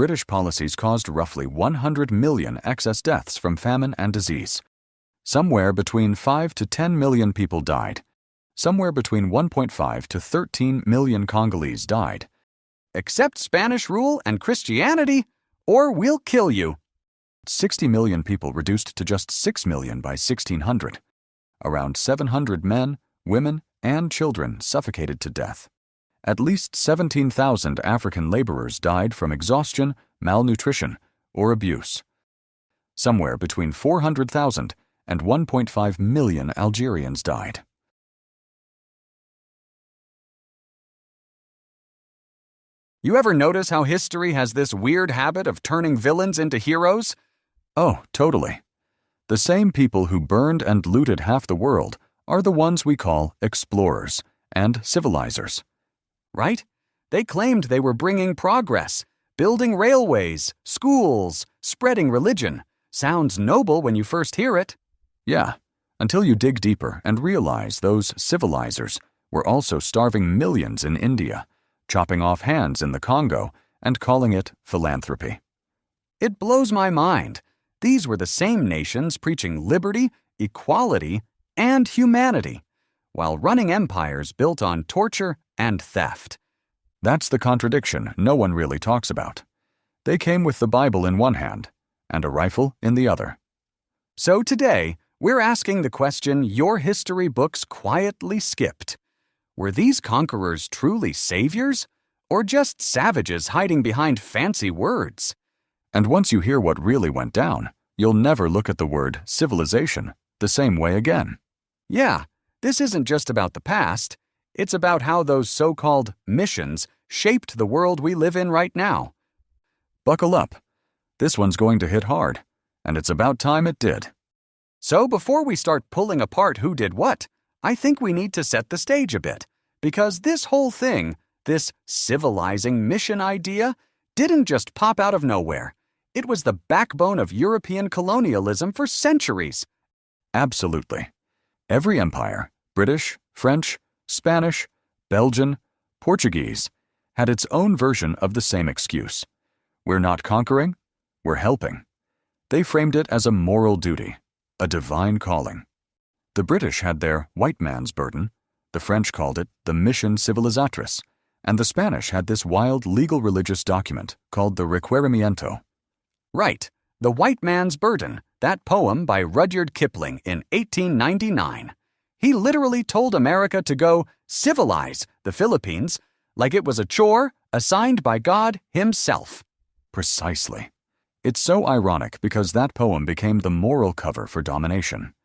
British policies caused roughly 100 million excess deaths from famine and disease. Somewhere between 5 to 10 million people died. Somewhere between 1.5 to 13 million Congolese died. Accept Spanish rule and Christianity, or we'll kill you. 60 million people reduced to just 6 million by 1600. Around 700 men, women, and children suffocated to death. At least 17,000 African laborers died from exhaustion, malnutrition, or abuse. Somewhere between 400,000 and 1.5 million Algerians died. You ever notice how history has this weird habit of turning villains into heroes? Oh, totally. The same people who burned and looted half the world are the ones we call explorers and civilizers. Right? They claimed they were bringing progress, building railways, schools, spreading religion. Sounds noble when you first hear it. Yeah, until you dig deeper and realize those civilizers were also starving millions in India, chopping off hands in the Congo, and calling it philanthropy. It blows my mind. These were the same nations preaching liberty, equality, and humanity, while running empires built on torture and theft. That's the contradiction no one really talks about. They came with the Bible in one hand and a rifle in the other. So today, we're asking the question your history books quietly skipped. Were these conquerors truly saviors, or just savages hiding behind fancy words? And once you hear what really went down, you'll never look at the word civilization the same way again. Yeah, this isn't just about the past. It's about how those so-called missions shaped the world we live in right now. Buckle up. This one's going to hit hard, and it's about time it did. So before we start pulling apart who did what, I think we need to set the stage a bit, because this whole thing, this civilizing mission idea, didn't just pop out of nowhere. It was the backbone of European colonialism for centuries. Absolutely. Every empire, British, French, Spanish, Belgian, Portuguese, had its own version of the same excuse. We're not conquering, we're helping. They framed it as a moral duty, a divine calling. The British had their white man's burden, the French called it the Mission Civilizatrice, and the Spanish had this wild legal religious document called the Requerimiento. Right, The White Man's Burden, that poem by Rudyard Kipling in 1899. He literally told America to go civilize the Philippines like it was a chore assigned by God himself. Precisely. It's so ironic because that poem became the moral cover for domination.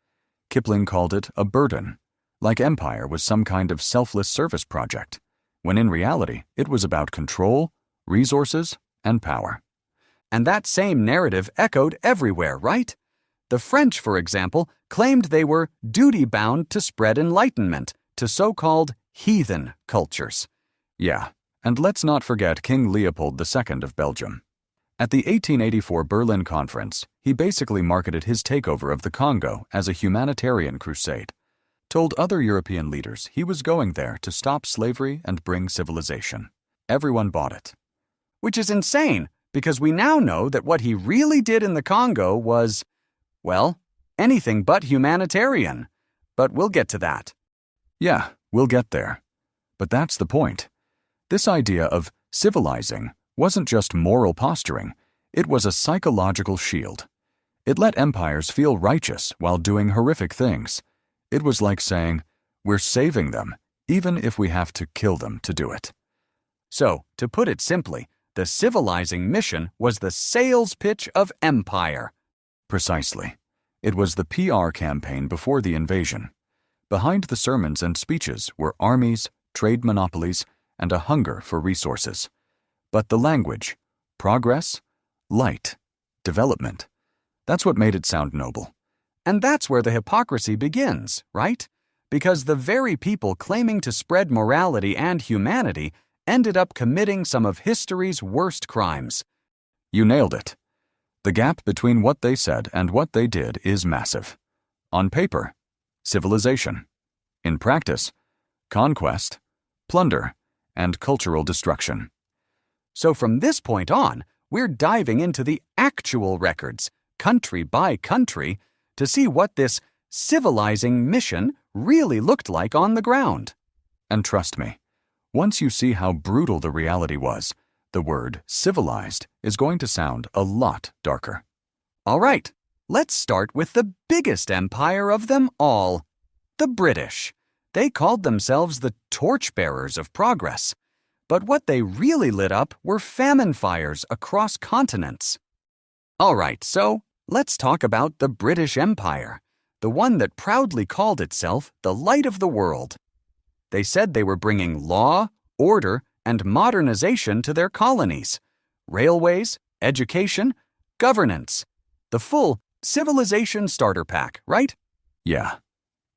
Kipling called it a burden, like empire was some kind of selfless service project, when in reality it was about control, resources, and power. And that same narrative echoed everywhere, right? The French, for example, claimed they were duty-bound to spread enlightenment to so-called heathen cultures. Yeah, and let's not forget King Leopold II of Belgium. At the 1884 Berlin Conference, he basically marketed his takeover of the Congo as a humanitarian crusade, told other European leaders he was going there to stop slavery and bring civilization. Everyone bought it. Which is insane, because we now know that what he really did in the Congo was, well, anything but humanitarian. But we'll get to that. Yeah, we'll get there. But that's the point. This idea of civilizing wasn't just moral posturing, it was a psychological shield. It let empires feel righteous while doing horrific things. It was like saying, we're saving them, even if we have to kill them to do it. So, to put it simply, the civilizing mission was the sales pitch of empire. Precisely. It was the PR campaign before the invasion. Behind the sermons and speeches were armies, trade monopolies, and a hunger for resources. But the language, progress, light, development, that's what made it sound noble. And that's where the hypocrisy begins, right? Because the very people claiming to spread morality and humanity ended up committing some of history's worst crimes. You nailed it. The gap between what they said and what they did is massive. On paper, civilization. In practice, conquest, plunder, and cultural destruction. So from this point on, we're diving into the actual records, country by country, to see what this civilizing mission really looked like on the ground. And trust me, once you see how brutal the reality was, the word civilized is going to sound a lot darker. All right, let's start with the biggest empire of them all, the British. They called themselves the torchbearers of progress. But what they really lit up were famine fires across continents. All right, so let's talk about the British Empire, the one that proudly called itself the light of the world. They said they were bringing law, order, and modernization to their colonies. Railways, education, governance. The full civilization starter pack, right? Yeah,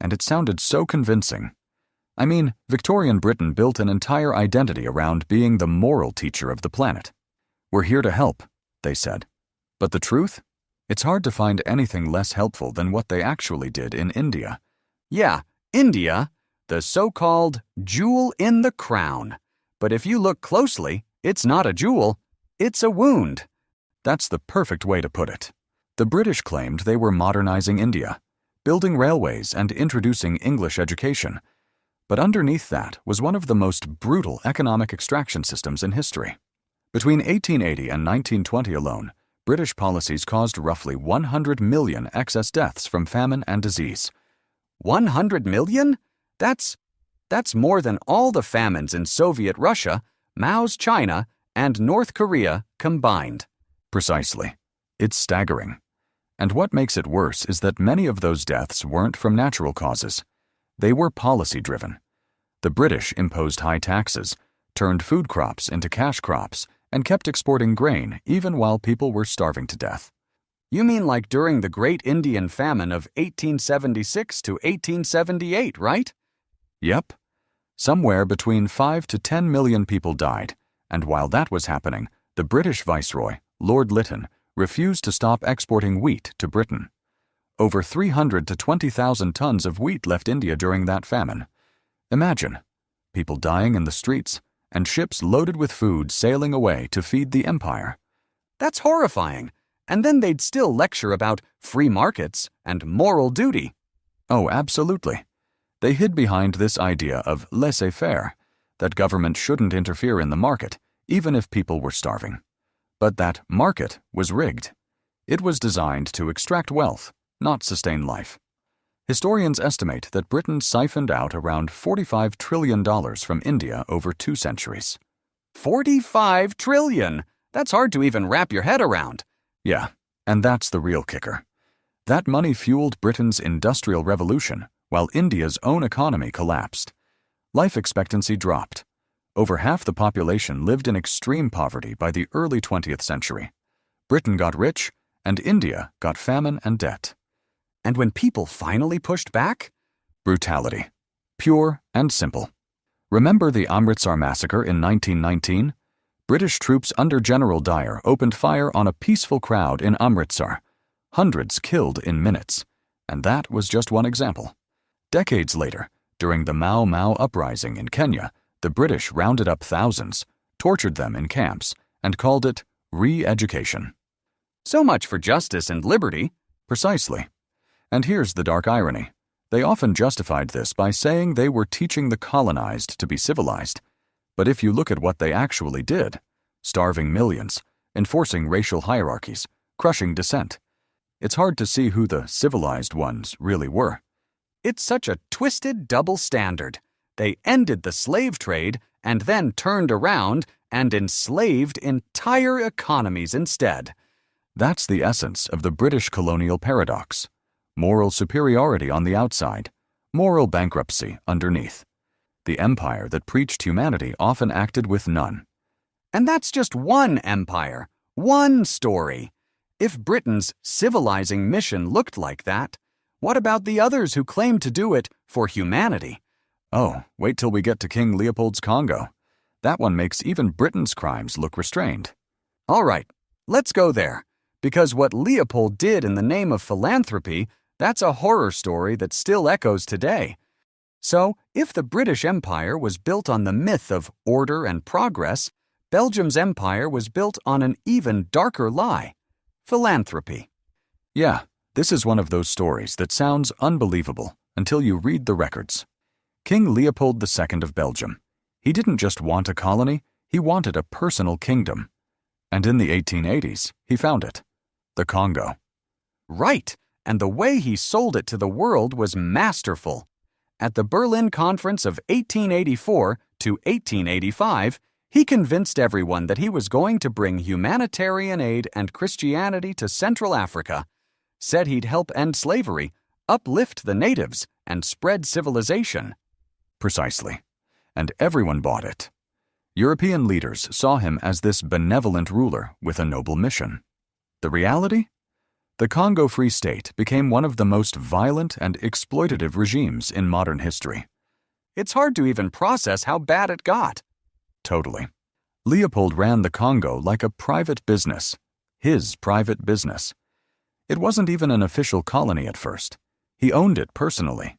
and it sounded so convincing. I mean, Victorian Britain built an entire identity around being the moral teacher of the planet. We're here to help, they said. But the truth? It's hard to find anything less helpful than what they actually did in India. Yeah, India, the so-called jewel in the crown. But if you look closely, it's not a jewel, it's a wound. That's the perfect way to put it. The British claimed they were modernizing India, building railways and introducing English education. But underneath that was one of the most brutal economic extraction systems in history. Between 1880 and 1920 alone, British policies caused roughly 100 million excess deaths from famine and disease. 100 million? That's more than all the famines in Soviet Russia, Mao's China, and North Korea combined. Precisely. It's staggering. And what makes it worse is that many of those deaths weren't from natural causes. They were policy-driven. The British imposed high taxes, turned food crops into cash crops, and kept exporting grain even while people were starving to death. You mean like during the Great Indian Famine of 1876 to 1878, right? Yep. Somewhere between 5 to 10 million people died, and while that was happening, the British Viceroy, Lord Lytton, refused to stop exporting wheat to Britain. Over 300 to 20,000 tons of wheat left India during that famine. Imagine, people dying in the streets, and ships loaded with food sailing away to feed the empire. That's horrifying. And then they'd still lecture about free markets and moral duty. Oh, absolutely. They hid behind this idea of laissez-faire, that government shouldn't interfere in the market, even if people were starving. But that market was rigged. It was designed to extract wealth, not sustain life. Historians estimate that Britain siphoned out around $45 trillion from India over 2 centuries. 45 trillion! That's hard to even wrap your head around. Yeah, and that's the real kicker. That money fueled Britain's industrial revolution, while India's own economy collapsed. Life expectancy dropped. Over half the population lived in extreme poverty by the early 20th century. Britain got rich, and India got famine and debt. And when people finally pushed back? Brutality. Pure and simple. Remember the Amritsar massacre in 1919? British troops under General Dyer opened fire on a peaceful crowd in Amritsar. Hundreds killed in minutes. And that was just one example. Decades later, during the Mau Mau uprising in Kenya, the British rounded up thousands, tortured them in camps, and called it re-education. So much for justice and liberty. Precisely. And here's the dark irony. They often justified this by saying they were teaching the colonized to be civilized. But if you look at what they actually did, starving millions, enforcing racial hierarchies, crushing dissent, it's hard to see who the civilized ones really were. It's such a twisted double standard. They ended the slave trade and then turned around and enslaved entire economies instead. That's the essence of the British colonial paradox. Moral superiority on the outside, moral bankruptcy underneath. The empire that preached humanity often acted with none. And that's just one empire, one story. If Britain's civilizing mission looked like that, what about the others who claimed to do it for humanity? Oh, wait till we get to King Leopold's Congo. That one makes even Britain's crimes look restrained. All right, let's go there. Because what Leopold did in the name of philanthropy, that's a horror story that still echoes today. So, if the British Empire was built on the myth of order and progress, Belgium's empire was built on an even darker lie: philanthropy. Yeah, this is one of those stories that sounds unbelievable until you read the records. King Leopold II of Belgium. He didn't just want a colony, he wanted a personal kingdom. And in the 1880s, he found it: the Congo. Right, and the way he sold it to the world was masterful. At the Berlin Conference of 1884 to 1885, he convinced everyone that he was going to bring humanitarian aid and Christianity to Central Africa, said he'd help end slavery, uplift the natives, and spread civilization. Precisely. And everyone bought it. European leaders saw him as this benevolent ruler with a noble mission. The reality? The Congo Free State became one of the most violent and exploitative regimes in modern history. It's hard to even process how bad it got. Totally. Leopold ran the Congo like a private business, his private business. It wasn't even an official colony at first. He owned it personally.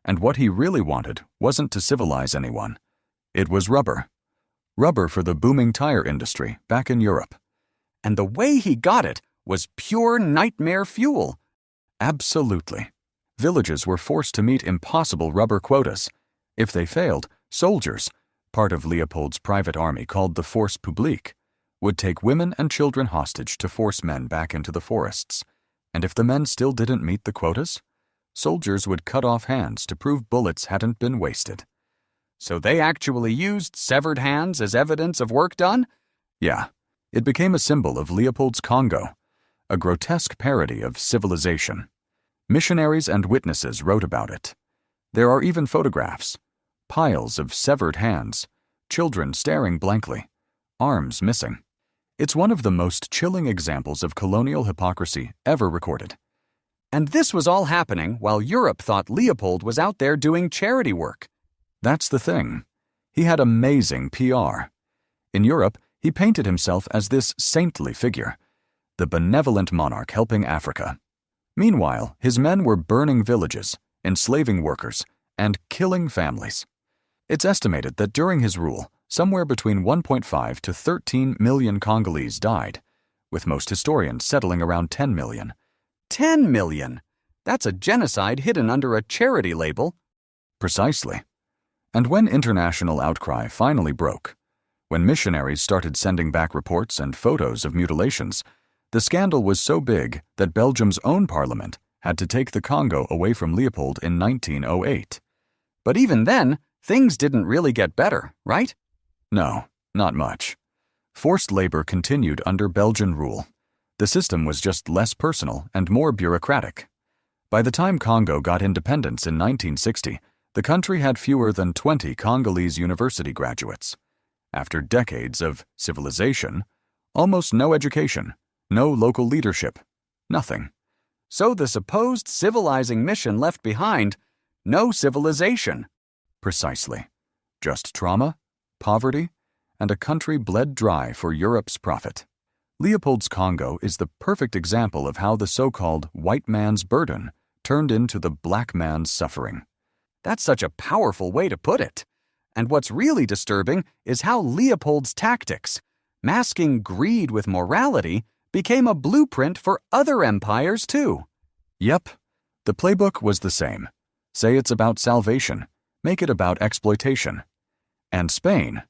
And what he really wanted wasn't to civilize anyone. It was rubber. Rubber for the booming tire industry back in Europe. And the way he got it was pure nightmare fuel. Absolutely. Villages were forced to meet impossible rubber quotas. If they failed, soldiers, part of Leopold's private army called the Force Publique, would take women and children hostage to force men back into the forests. And if the men still didn't meet the quotas, soldiers would cut off hands to prove bullets hadn't been wasted. So they actually used severed hands as evidence of work done? Yeah. It became a symbol of Leopold's Congo, a grotesque parody of civilization. Missionaries and witnesses wrote about it. There are even photographs. Piles of severed hands, children staring blankly, arms missing. It's one of the most chilling examples of colonial hypocrisy ever recorded. And this was all happening while Europe thought Leopold was out there doing charity work. That's the thing. He had amazing PR. In Europe, he painted himself as this saintly figure, the benevolent monarch helping Africa. Meanwhile, his men were burning villages, enslaving workers, and killing families. It's estimated that during his rule, somewhere between 1.5 to 13 million Congolese died, with most historians settling around 10 million. 10 million? That's a genocide hidden under a charity label. Precisely. And when international outcry finally broke, when missionaries started sending back reports and photos of mutilations, the scandal was so big that Belgium's own parliament had to take the Congo away from Leopold in 1908. But even then, things didn't really get better, right? No, not much. Forced labor continued under Belgian rule. The system was just less personal and more bureaucratic. By the time Congo got independence in 1960, the country had fewer than 20 Congolese university graduates. After decades of civilization, almost no education, no local leadership, nothing. So the supposed civilizing mission left behind, no civilization. Precisely. Just trauma, poverty, and a country bled dry for Europe's profit. Leopold's Congo is the perfect example of how the so-called white man's burden turned into the black man's suffering. That's such a powerful way to put it. And what's really disturbing is how Leopold's tactics, masking greed with morality, became a blueprint for other empires too. Yep. The playbook was the same. Say it's about salvation, make it about exploitation. And Spain?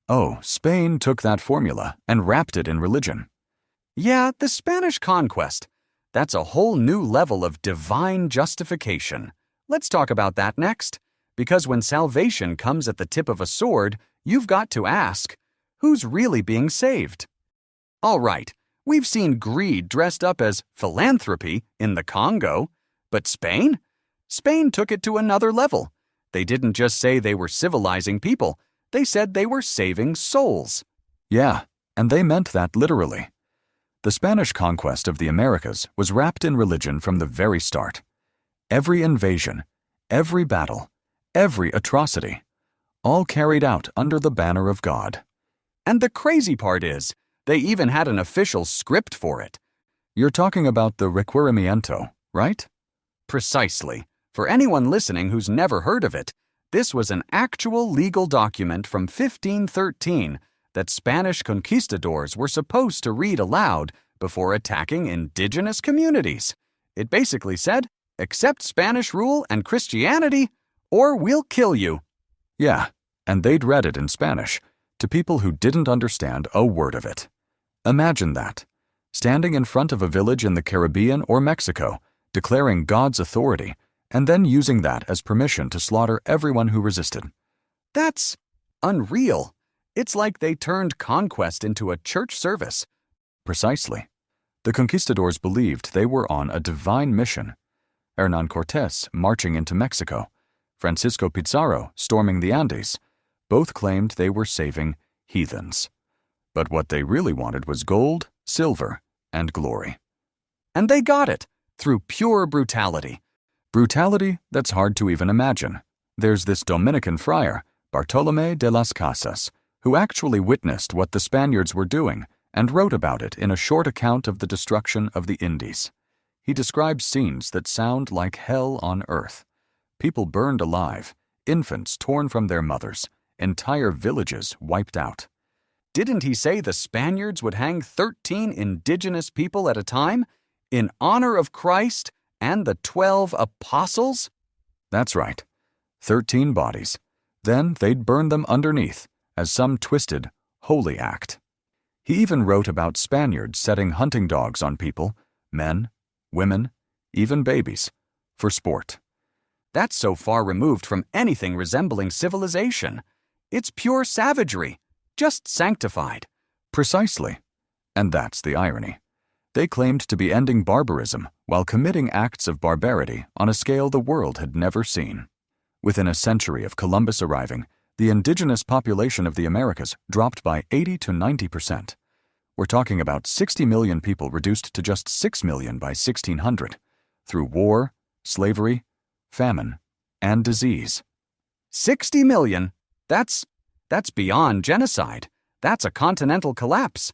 Oh, Spain took that formula and wrapped it in religion. Yeah, the Spanish conquest. That's a whole new level of divine justification. Let's talk about that next. Because when salvation comes at the tip of a sword, you've got to ask, who's really being saved? All right, we've seen greed dressed up as philanthropy in the Congo, but Spain? Spain took it to another level. They didn't just say they were civilizing people, they said they were saving souls. Yeah, and they meant that literally. The Spanish conquest of the Americas was wrapped in religion from the very start. Every invasion, every battle, every atrocity, all carried out under the banner of God. And the crazy part is, they even had an official script for it. You're talking about the Requerimiento, right? Precisely. For anyone listening who's never heard of it, this was an actual legal document from 1513 that Spanish conquistadors were supposed to read aloud before attacking indigenous communities. It basically said, accept Spanish rule and Christianity, or we'll kill you. Yeah, and they'd read it in Spanish to people who didn't understand a word of it. Imagine that, standing in front of a village in the Caribbean or Mexico, declaring God's authority, and then using that as permission to slaughter everyone who resisted. That's unreal. It's like they turned conquest into a church service. Precisely. The conquistadors believed they were on a divine mission. Hernán Cortés marching into Mexico, Francisco Pizarro storming the Andes, both claimed they were saving heathens. But what they really wanted was gold, silver, and glory. And they got it, through pure brutality. Brutality that's hard to even imagine. There's this Dominican friar, Bartolomé de las Casas, who actually witnessed what the Spaniards were doing and wrote about it in a short account of the destruction of the Indies. He describes scenes that sound like hell on earth. People burned alive, infants torn from their mothers, entire villages wiped out. Didn't he say the Spaniards would hang 13 indigenous people at a time in honor of Christ and the 12 apostles? That's right. 13 bodies. Then they'd burn them underneath as some twisted, holy act. He even wrote about Spaniards setting hunting dogs on people, men, women, even babies, for sport. That's so far removed from anything resembling civilization. It's pure savagery, just sanctified. Precisely. And that's the irony. They claimed to be ending barbarism while committing acts of barbarity on a scale the world had never seen. Within a century of Columbus arriving, the indigenous population of the Americas dropped by 80 to 90%. We're talking about 60 million people reduced to just 6 million by 1600, through war, slavery, famine, and disease. 60 million? That's beyond genocide. That's a continental collapse.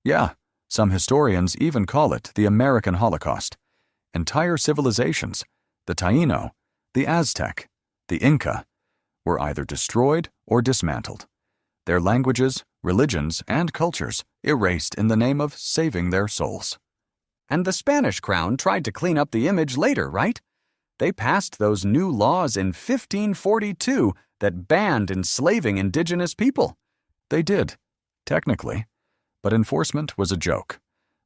Yeah, some historians even call it the American Holocaust. Entire civilizations, the Taíno, the Aztec, the Inca, were either destroyed or dismantled. Their languages, religions, and cultures erased in the name of saving their souls. And the Spanish crown tried to clean up the image later, right? They passed those new laws in 1542 that banned enslaving indigenous people. They did, technically, but enforcement was a joke.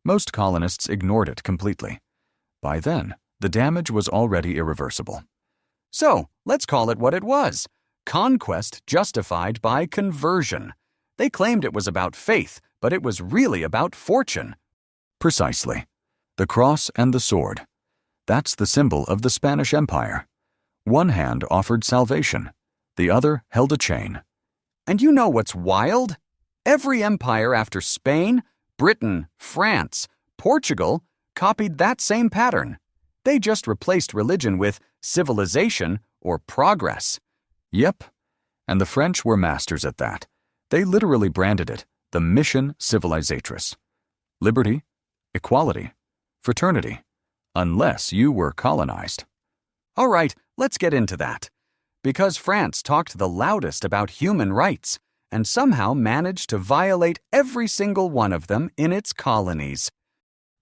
Most colonists ignored it completely. By then, the damage was already irreversible. So, let's call it what it was. Conquest justified by conversion. They claimed it was about faith, but it was really about fortune. Precisely. The cross and the sword. That's the symbol of the Spanish Empire. One hand offered salvation, the other held a chain. And you know what's wild? Every empire after Spain, Britain, France, Portugal copied that same pattern. They just replaced religion with civilization or progress. Yep, and the French were masters at that. They literally branded it the Mission Civilisatrice. Liberty, equality, fraternity, unless you were colonized. All right, let's get into that. Because France talked the loudest about human rights and somehow managed to violate every single one of them in its colonies.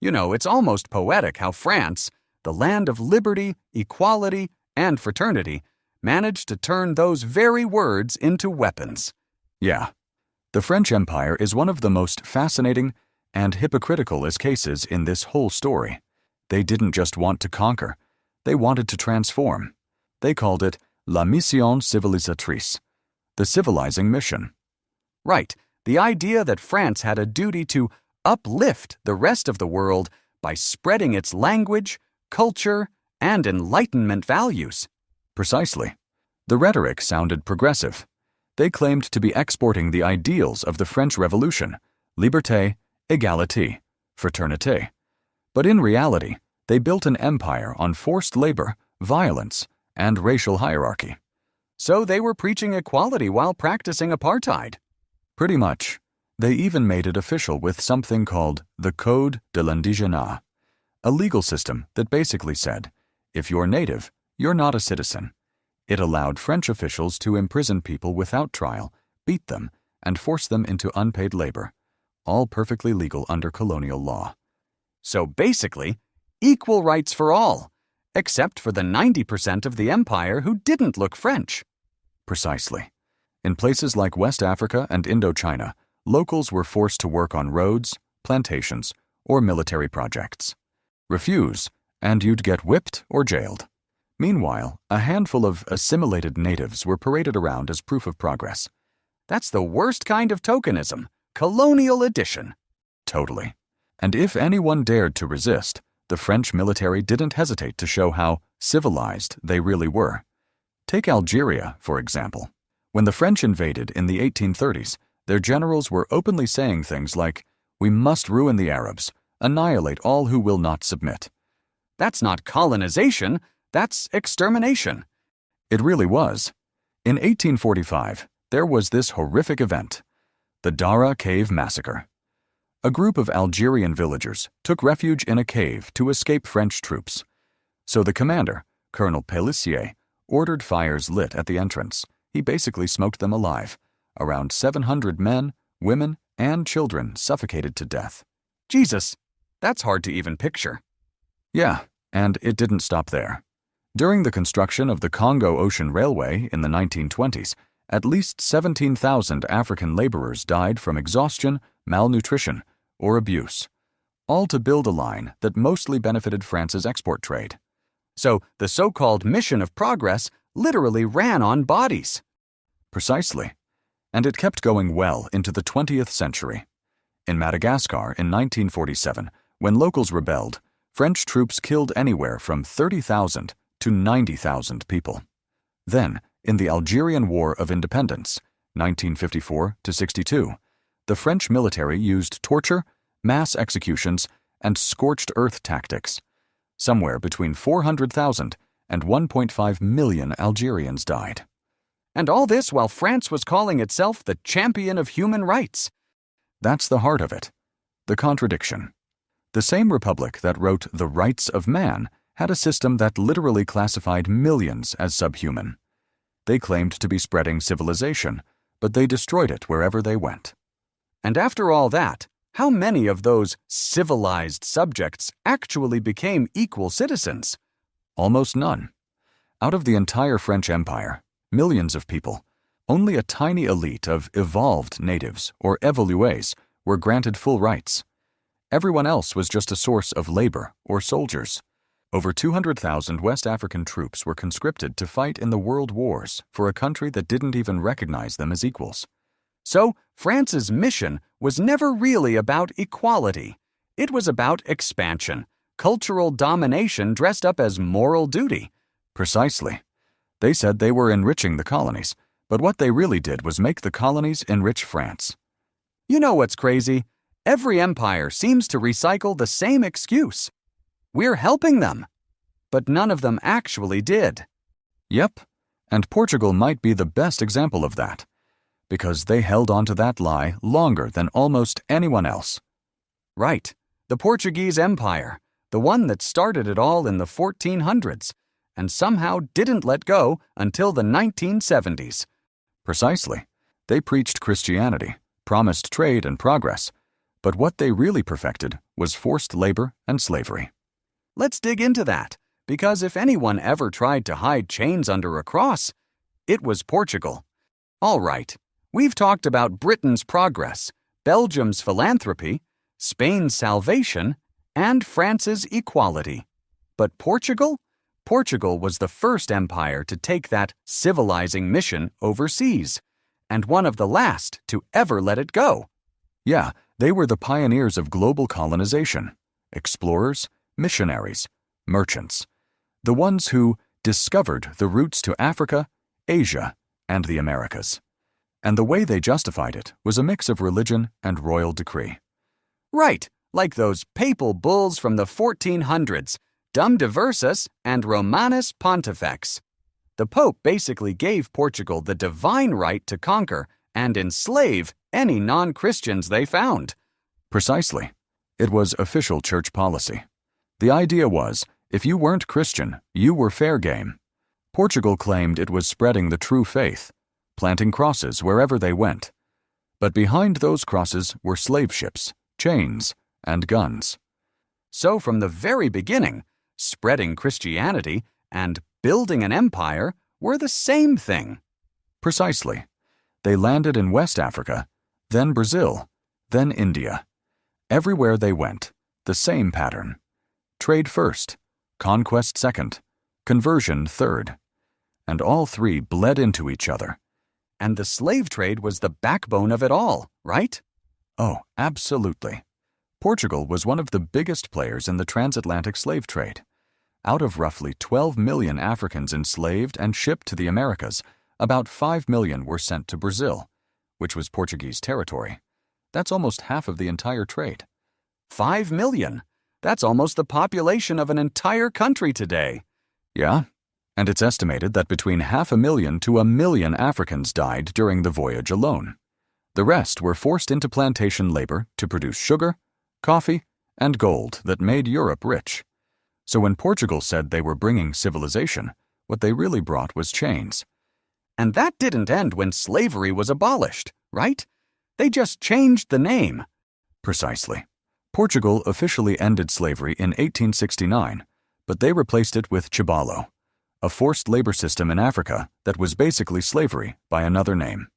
You know, it's almost poetic how France, the land of liberty, equality, and fraternity, managed to turn those very words into weapons. Yeah. The French Empire is one of the most fascinating and hypocritical cases in this whole story. They didn't just want to conquer, they wanted to transform. They called it La Mission Civilisatrice, the civilizing mission. Right, the idea that France had a duty to uplift the rest of the world by spreading its language, culture, and Enlightenment values. Precisely. The rhetoric sounded progressive. They claimed to be exporting the ideals of the French Revolution, liberté, égalité, fraternité. But in reality, they built an empire on forced labor, violence, and racial hierarchy. So they were preaching equality while practicing apartheid. Pretty much. They even made it official with something called the Code de l'Indigénat, a legal system that basically said, if you're native, you're not a citizen. It allowed French officials to imprison people without trial, beat them, and force them into unpaid labor, all perfectly legal under colonial law. So basically, equal rights for all, except for the 90% of the empire who didn't look French. Precisely. In places like West Africa and Indochina, locals were forced to work on roads, plantations, or military projects. Refuse, and you'd get whipped or jailed. Meanwhile, a handful of assimilated natives were paraded around as proof of progress. That's the worst kind of tokenism, colonial addition. Totally. And if anyone dared to resist, the French military didn't hesitate to show how civilized they really were. Take Algeria, for example. When the French invaded in the 1830s, their generals were openly saying things like, "We must ruin the Arabs, annihilate all who will not submit." That's not colonization, that's extermination. It really was. In 1845, there was this horrific event, the Dara Cave Massacre. A group of Algerian villagers took refuge in a cave to escape French troops. So the commander, Colonel Pélissier, ordered fires lit at the entrance. He basically smoked them alive. Around 700 men, women, and children suffocated to death. Jesus, that's hard to even picture. Yeah, and it didn't stop there. During the construction of the Congo Ocean Railway in the 1920s, at least 17,000 African laborers died from exhaustion, malnutrition, or abuse, all to build a line that mostly benefited France's export trade. So the so-called mission of progress literally ran on bodies. Precisely. And it kept going well into the 20th century. In Madagascar in 1947, when locals rebelled, French troops killed anywhere from 30,000 to 90,000 people. Then, in the Algerian War of Independence, 1954 to 62, the French military used torture, mass executions, and scorched earth tactics. Somewhere between 400,000 and 1.5 million Algerians died. And all this while France was calling itself the champion of human rights. That's the heart of it. The contradiction. The same republic that wrote The Rights of Man had a system that literally classified millions as subhuman. They claimed to be spreading civilization, but they destroyed it wherever they went. And after all that, how many of those civilized subjects actually became equal citizens? Almost none. Out of the entire French Empire, millions of people, only a tiny elite of evolved natives, or évolués, were granted full rights. Everyone else was just a source of labor or soldiers. Over 200,000 West African troops were conscripted to fight in the world wars for a country that didn't even recognize them as equals. So, France's mission was never really about equality. It was about expansion, cultural domination dressed up as moral duty. Precisely. They said they were enriching the colonies, but what they really did was make the colonies enrich France. You know what's crazy? Every empire seems to recycle the same excuse. We're helping them. But none of them actually did. Yep, and Portugal might be the best example of that, because they held on to that lie longer than almost anyone else. Right, the Portuguese Empire, the one that started it all in the 1400s, and somehow didn't let go until the 1970s. Precisely. They preached Christianity, promised trade and progress, but what they really perfected was forced labor and slavery. Let's dig into that, because if anyone ever tried to hide chains under a cross, it was Portugal. All right, we've talked about Britain's progress, Belgium's philanthropy, Spain's salvation, and France's equality. But Portugal? Portugal was the first empire to take that civilizing mission overseas, and one of the last to ever let it go. Yeah, they were the pioneers of global colonization, explorers, missionaries, merchants, the ones who discovered the routes to Africa, Asia, and the Americas. And the way they justified it was a mix of religion and royal decree. Right, like those papal bulls from the 1400s, Dum Diversas and Romanus Pontifex. The Pope basically gave Portugal the divine right to conquer and enslave any non-Christians they found. Precisely. It was official church policy. The idea was, if you weren't Christian, you were fair game. Portugal claimed it was spreading the true faith, planting crosses wherever they went. But behind those crosses were slave ships, chains, and guns. So from the very beginning, spreading Christianity and building an empire were the same thing. Precisely. They landed in West Africa, then Brazil, then India. Everywhere they went, the same pattern. Trade first, conquest second, conversion third. And all three bled into each other. And the slave trade was the backbone of it all, right? Oh, absolutely. Portugal was one of the biggest players in the transatlantic slave trade. Out of roughly 12 million Africans enslaved and shipped to the Americas, about 5 million were sent to Brazil, which was Portuguese territory. That's almost half of the entire trade. 5 million? That's almost the population of an entire country today. Yeah, and it's estimated that between 500,000 to 1 million Africans died during the voyage alone. The rest were forced into plantation labor to produce sugar, coffee, and gold that made Europe rich. So when Portugal said they were bringing civilization, what they really brought was chains. And that didn't end when slavery was abolished, right? They just changed the name. Precisely. Portugal officially ended slavery in 1869, but they replaced it with chibalo, a forced labor system in Africa that was basically slavery by another name.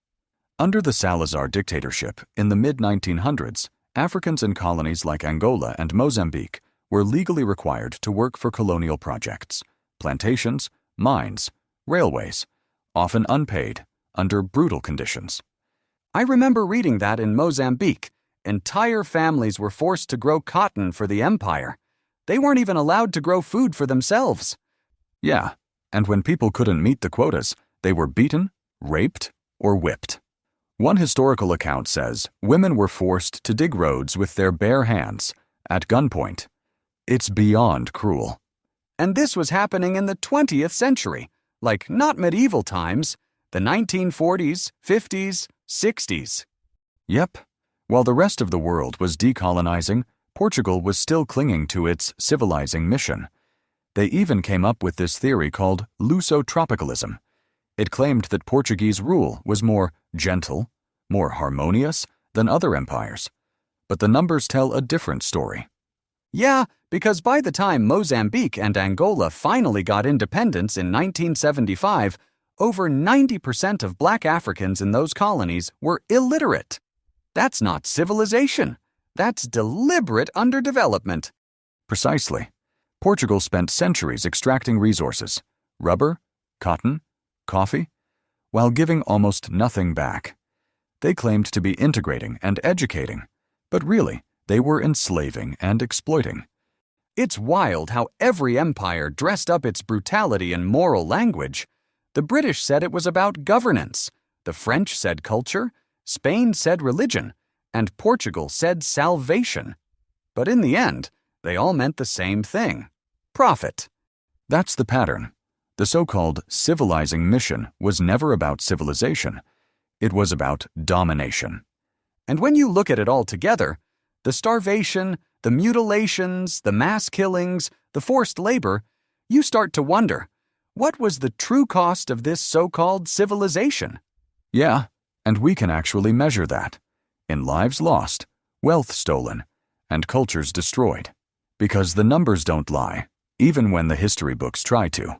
Under the Salazar dictatorship in the mid-1900s, Africans in colonies like Angola and Mozambique were legally required to work for colonial projects, plantations, mines, railways, often unpaid, under brutal conditions. I remember reading that in Mozambique, entire families were forced to grow cotton for the empire. They weren't even allowed to grow food for themselves. Yeah, and when people couldn't meet the quotas, they were beaten, raped, or whipped. One historical account says women were forced to dig roads with their bare hands, at gunpoint. It's beyond cruel. And this was happening in the 20th century, like not medieval times, the 1940s, 50s, 60s. Yep. While the rest of the world was decolonizing, Portugal was still clinging to its civilizing mission. They even came up with this theory called Luso-tropicalism. It claimed that Portuguese rule was more gentle, more harmonious than other empires. But the numbers tell a different story. Yeah, because by the time Mozambique and Angola finally got independence in 1975, over 90% of black Africans in those colonies were illiterate. That's not civilization. That's deliberate underdevelopment. Precisely. Portugal spent centuries extracting resources, rubber, cotton, coffee, while giving almost nothing back. They claimed to be integrating and educating, but really, they were enslaving and exploiting. It's wild how every empire dressed up its brutality in moral language. The British said it was about governance, the French said culture, Spain said religion, and Portugal said salvation. But in the end, they all meant the same thing: profit. That's the pattern. The so-called civilizing mission was never about civilization. It was about domination. And when you look at it all together, the starvation, the mutilations, the mass killings, the forced labor, you start to wonder, what was the true cost of this so-called civilization? Yeah, and we can actually measure that. In lives lost, wealth stolen, and cultures destroyed. Because the numbers don't lie, even when the history books try to.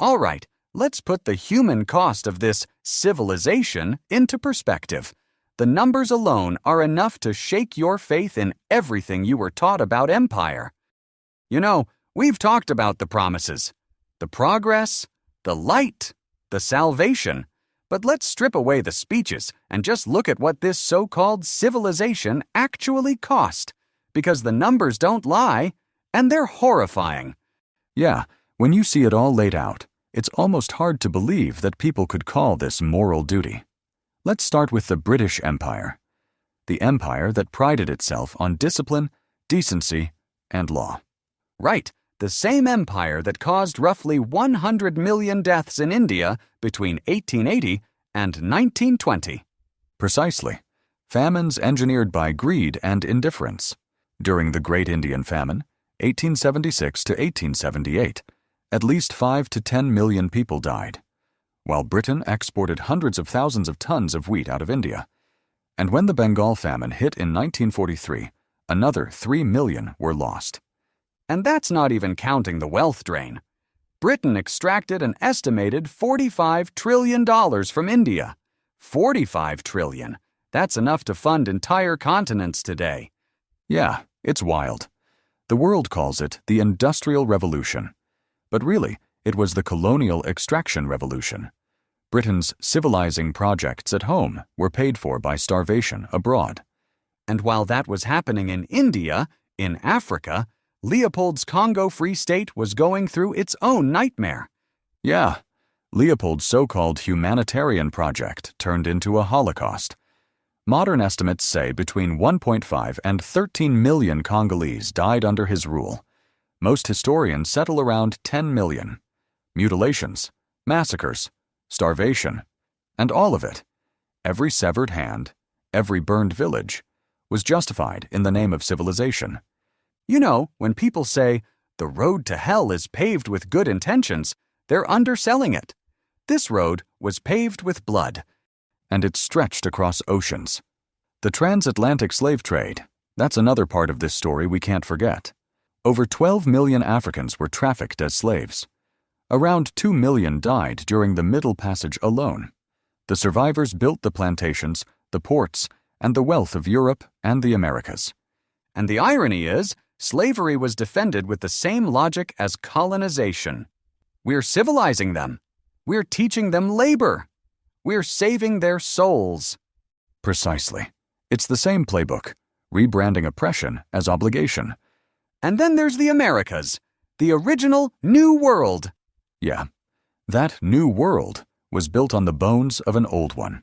All right, let's put the human cost of this civilization into perspective. The numbers alone are enough to shake your faith in everything you were taught about empire. You know, we've talked about the promises, the progress, the light, the salvation, but let's strip away the speeches and just look at what this so-called civilization actually cost, because the numbers don't lie, and they're horrifying. Yeah, when you see it all laid out, it's almost hard to believe that people could call this moral duty. Let's start with the British Empire, the empire that prided itself on discipline, decency, and law. Right, the same empire that caused roughly 100 million deaths in India between 1880 and 1920. Precisely. Famines engineered by greed and indifference. During the Great Indian Famine, 1876 to 1878, at least 5 to 10 million people died, while Britain exported hundreds of thousands of tons of wheat out of India. And when the Bengal famine hit in 1943, another 3 million were lost. And that's not even counting the wealth drain. Britain extracted an estimated $45 trillion from India. 45 trillion. That's enough to fund entire continents today. Yeah, it's wild. The world calls it the Industrial Revolution. But really, it was the colonial extraction revolution. Britain's civilizing projects at home were paid for by starvation abroad. And while that was happening in India, in Africa, Leopold's Congo Free State was going through its own nightmare. Yeah, Leopold's so-called humanitarian project turned into a Holocaust. Modern estimates say between 1.5 and 13 million Congolese died under his rule. Most historians settle around 10 million. Mutilations, massacres, starvation, and all of it, every severed hand, every burned village, was justified in the name of civilization. You know, when people say, the road to hell is paved with good intentions, they're underselling it. This road was paved with blood. And it stretched across oceans. The transatlantic slave trade, that's another part of this story we can't forget. Over 12 million Africans were trafficked as slaves. Around 2 million died during the Middle Passage alone. The survivors built the plantations, the ports, and the wealth of Europe and the Americas. And the irony is, slavery was defended with the same logic as colonization. We're civilizing them. We're teaching them labor. We're saving their souls. Precisely. It's the same playbook, rebranding oppression as obligation. And then there's the Americas, the original New World. Yeah, that new world was built on the bones of an old one.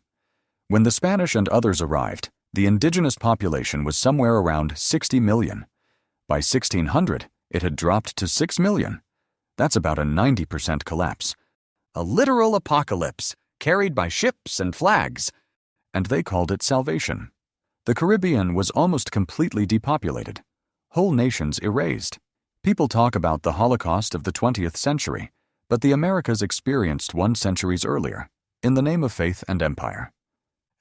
When the Spanish and others arrived, the indigenous population was somewhere around 60 million. By 1600, it had dropped to 6 million. That's about a 90% collapse. A literal apocalypse, carried by ships and flags. And they called it salvation. The Caribbean was almost completely depopulated. Whole nations erased. People talk about the Holocaust of the 20th century, but the Americas experienced one centuries earlier, in the name of faith and empire.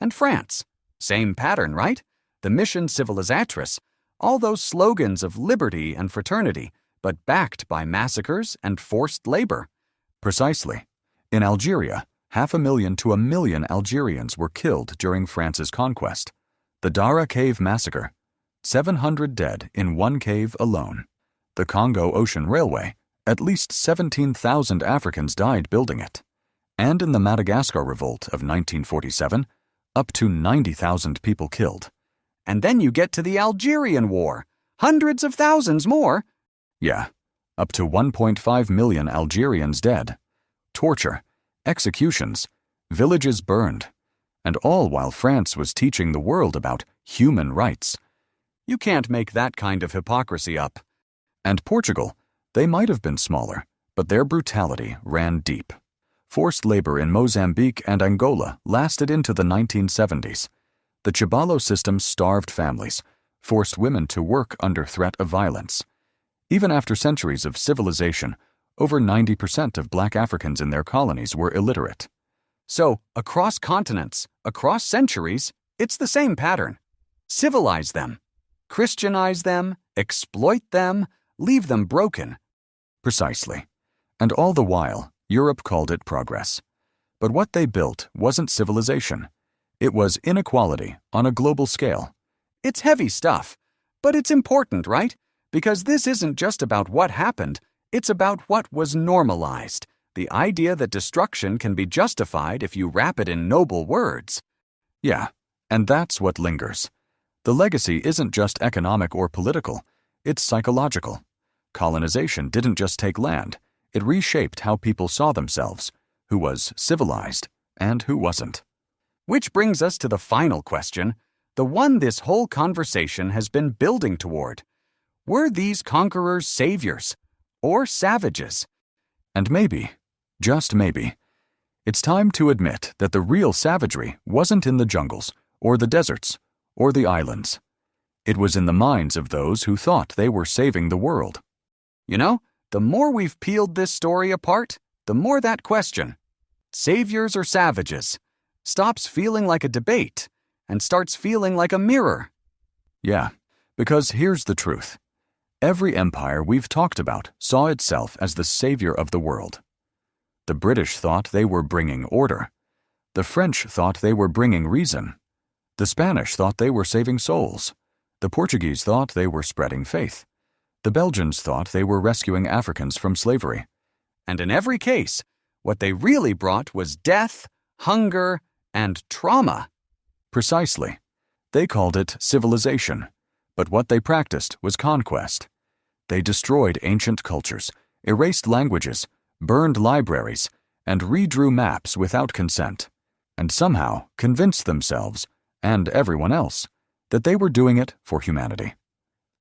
And France. Same pattern, right? The mission civilisatrice. All those slogans of liberty and fraternity, but backed by massacres and forced labor. Precisely. In Algeria, 500,000 to 1 million Algerians were killed during France's conquest. The Dara Cave Massacre. 700 dead in one cave alone. The Congo Ocean Railway. At least 17,000 Africans died building it. And in the Madagascar Revolt of 1947, up to 90,000 people killed. And then you get to the Algerian War. Hundreds of thousands more. Yeah, up to 1.5 million Algerians dead. Torture, executions, villages burned. And all while France was teaching the world about human rights. You can't make that kind of hypocrisy up. And Portugal, they might have been smaller, but their brutality ran deep. Forced labor in Mozambique and Angola lasted into the 1970s. The Chibalo system starved families, forced women to work under threat of violence. Even after centuries of civilization, over 90% of black Africans in their colonies were illiterate. So, across continents, across centuries, it's the same pattern. Civilize them. Christianize them, exploit them, leave them broken. Precisely. And all the while, Europe called it progress. But what they built wasn't civilization. It was inequality on a global scale. It's heavy stuff, but it's important, right? Because this isn't just about what happened, it's about what was normalized. The idea that destruction can be justified if you wrap it in noble words. Yeah, and that's what lingers. The legacy isn't just economic or political, it's psychological. Colonization didn't just take land, it reshaped how people saw themselves, who was civilized and who wasn't. Which brings us to the final question, the one this whole conversation has been building toward. Were these conquerors saviors or savages? And maybe, just maybe, it's time to admit that the real savagery wasn't in the jungles, or the deserts, or the islands. It was in the minds of those who thought they were saving the world. You know, the more we've peeled this story apart, the more that question, saviors or savages, stops feeling like a debate and starts feeling like a mirror. Yeah, because here's the truth. Every empire we've talked about saw itself as the savior of the world. The British thought they were bringing order. The French thought they were bringing reason. The Spanish thought they were saving souls. The Portuguese thought they were spreading faith. The Belgians thought they were rescuing Africans from slavery. And in every case, what they really brought was death, hunger, and trauma. Precisely. They called it civilization, but what they practiced was conquest. They destroyed ancient cultures, erased languages, burned libraries, and redrew maps without consent, and somehow convinced themselves, and everyone else, that they were doing it for humanity.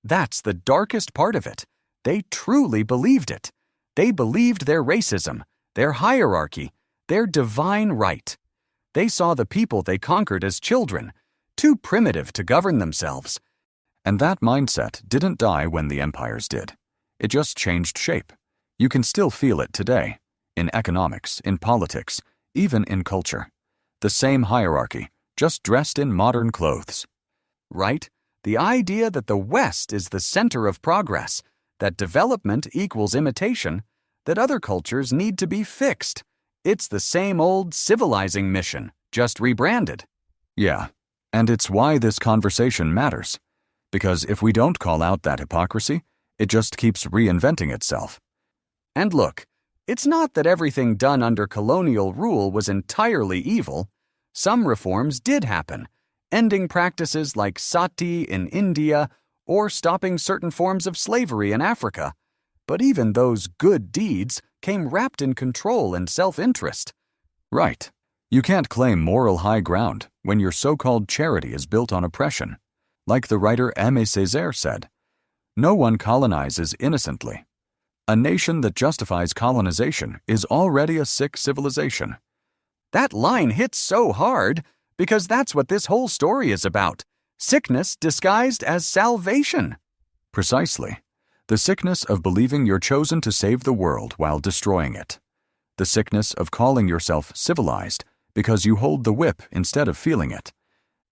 That's the darkest part of it. They truly believed it. They believed their racism, their hierarchy, their divine right. They saw the people they conquered as children, too primitive to govern themselves. And that mindset didn't die when the empires did. It just changed shape. You can still feel it today, in economics, in politics, even in culture. The same hierarchy, just dressed in modern clothes. Right? The idea that the West is the center of progress, that development equals imitation, that other cultures need to be fixed. It's the same old civilizing mission, just rebranded. Yeah, and it's why this conversation matters. Because if we don't call out that hypocrisy, it just keeps reinventing itself. And look, it's not that everything done under colonial rule was entirely evil. Some reforms did happen, ending practices like sati in India or stopping certain forms of slavery in Africa. But even those good deeds came wrapped in control and self-interest. Right. You can't claim moral high ground when your so-called charity is built on oppression. Like the writer Aimé Césaire said, "No one colonizes innocently. A nation that justifies colonization is already a sick civilization." That line hits so hard because that's what this whole story is about. Sickness disguised as salvation. Precisely. The sickness of believing you're chosen to save the world while destroying it. The sickness of calling yourself civilized because you hold the whip instead of feeling it.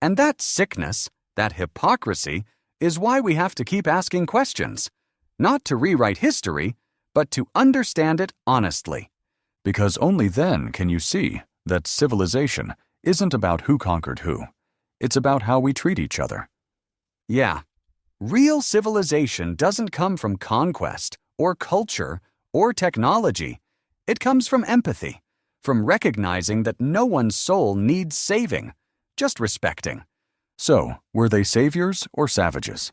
And that sickness, that hypocrisy, is why we have to keep asking questions. Not to rewrite history, but to understand it honestly. Because only then can you see that civilization isn't about who conquered who. It's about how we treat each other. Yeah. Real civilization doesn't come from conquest, or culture, or technology. It comes from empathy, from recognizing that no one's soul needs saving, just respecting. So, were they saviors or savages?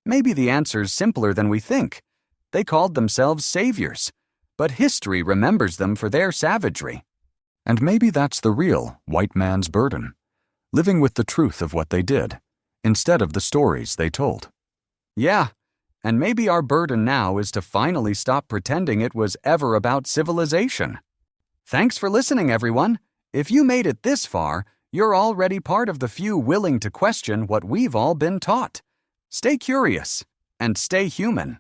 Maybe the answer's simpler than we think. They called themselves saviors, but history remembers them for their savagery. And maybe that's the real white man's burden, living with the truth of what they did, instead of the stories they told. Yeah, and maybe our burden now is to finally stop pretending it was ever about civilization. Thanks for listening, everyone. If you made it this far, you're already part of the few willing to question what we've all been taught. Stay curious and stay human.